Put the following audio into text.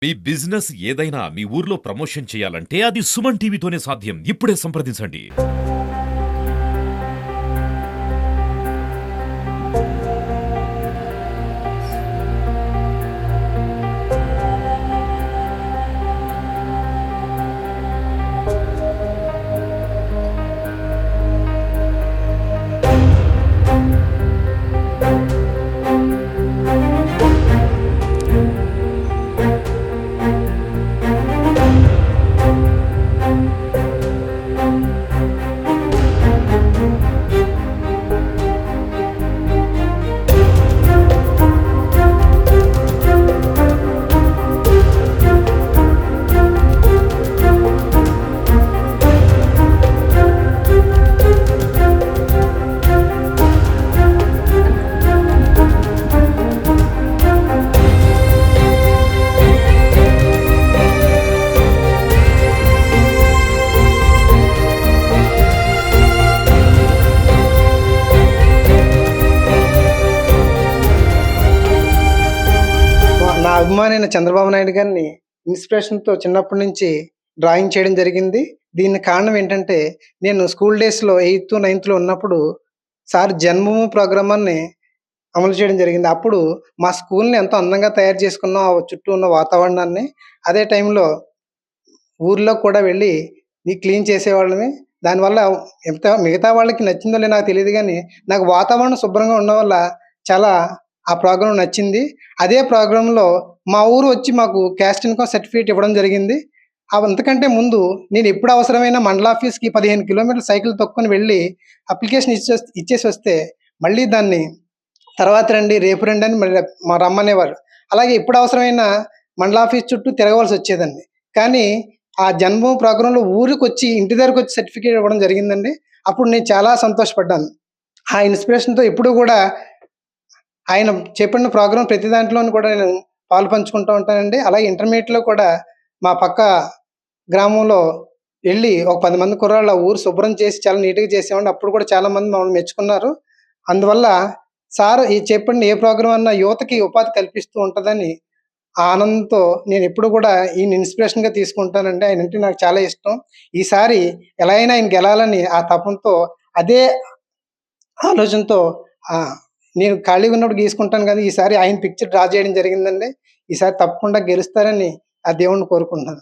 మీ business ఏదైనా మీ ఊర్లో promotion చేయాలంటే అది సుమన్ టీవీతోనే సాధ్యం. ఇప్పుడే సంప్రదించండి. నా అభిమానైన చంద్రబాబు నాయుడు గారిని ఇన్స్పిరేషన్‌తో చిన్నప్పటి నుంచి డ్రాయింగ్ చేయడం జరిగింది. దీనికి కారణం ఏంటంటే, నేను స్కూల్ డేస్‌లో 8త్, 9థ్‌లో ఉన్నప్పుడు సార్ జన్మభూమి ప్రోగ్రామని అమలు చేయడం జరిగింది. అప్పుడు మా స్కూల్‌ని ఎంతో అందంగా తయారు చేసుకున్నాం. ఆ చుట్టూ ఉన్న వాతావరణాన్ని. అదే టైంలో ఊర్లో కూడా వెళ్ళి క్లీన్ చేసేవాళ్ళమి. దానివల్ల మిగతా వాళ్ళకి నచ్చిందో లేదో నాకు తెలీదు గానీ, నాకు వాతావరణం శుభ్రంగా ఉండడం వల్ల చాలా ఆ ప్రోగ్రామ్ నచ్చింది. అదే ప్రోగ్రామ్‌లో మా ఊరు వచ్చి మాకు క్యాస్ట్ ఇన్‌కమ్ సర్టిఫికేట్ ఇవ్వడం జరిగింది. అంతకంటే ముందు నేనెప్పుడు అవసరమైన మండల ఆఫీస్‌కి 15 కిలోమీటర్లు సైకిల్ తొక్కుకొని వెళ్ళి అప్లికేషన్ ఇచ్చేసొస్తే, మళ్ళీ దాన్ని తర్వాత రండి, రేపు రండి అని మళ్ళీ రమ్మనేవారు. అలాగే ఎప్పుడు అవసరమైన మండల ఆఫీస్ చుట్టూ తిరగవలసొచ్చేదండి. కానీ ఆ జన్మభూమి ప్రోగ్రామ్‌లో ఊరికొచ్చి, ఇంటి దగ్గరకొచ్చి సర్టిఫికేట్ ఇవ్వడం జరిగిందండి. అప్పుడు నేను చాలా సంతోషపడ్డాను. ఆ ఇన్స్పిరేషన్‌తో ఎప్పుడూ గూడా ఆయన చెప్పిన ప్రోగ్రామ్ ప్రతి దాంట్లోను కూడా నేను పాలుపంచుకుంటూ ఉంటానండి. అలాగే ఇంటర్మీడియేట్‌లో కూడా మా పక్క గ్రామంలో ఎళ్లి ఒక 10 మంది కుర్రాళ్ళు ఆ ఊరు శుభ్రం చేసి చాలా నీట్‌గా చేసామండి. అప్పుడు కూడా చాలా మంది మమ్మల్ని మెచ్చుకున్నారు. అందువల్ల సార్ ఈ చెప్పండి ఏ ప్రోగ్రామ్ అన్నా యువతకి ఉపాధి కల్పిస్తూ ఉంటదని ఆ ఆనందంతో నేనెప్పుడు కూడా ఈయన ఇన్స్పిరేషన్‌గా తీసుకుంటానండి. ఆయనంటే నాకు చాలా ఇష్టం. ఈసారి ఎలా అయినా ఆయన గెలాలని ఆ తపనతో అదే ఆలోచనతో నేను ఖాళీగా ఉన్నప్పుడు గీసుకుంటాను గానీ, ఈసారి ఆయన పిక్చర్ డ్రా చేయడం జరిగిందండి. ఈసారి తప్పకుండా గెలుస్తారని ఆ దేవుడిని కోరుకుంటున్నాను.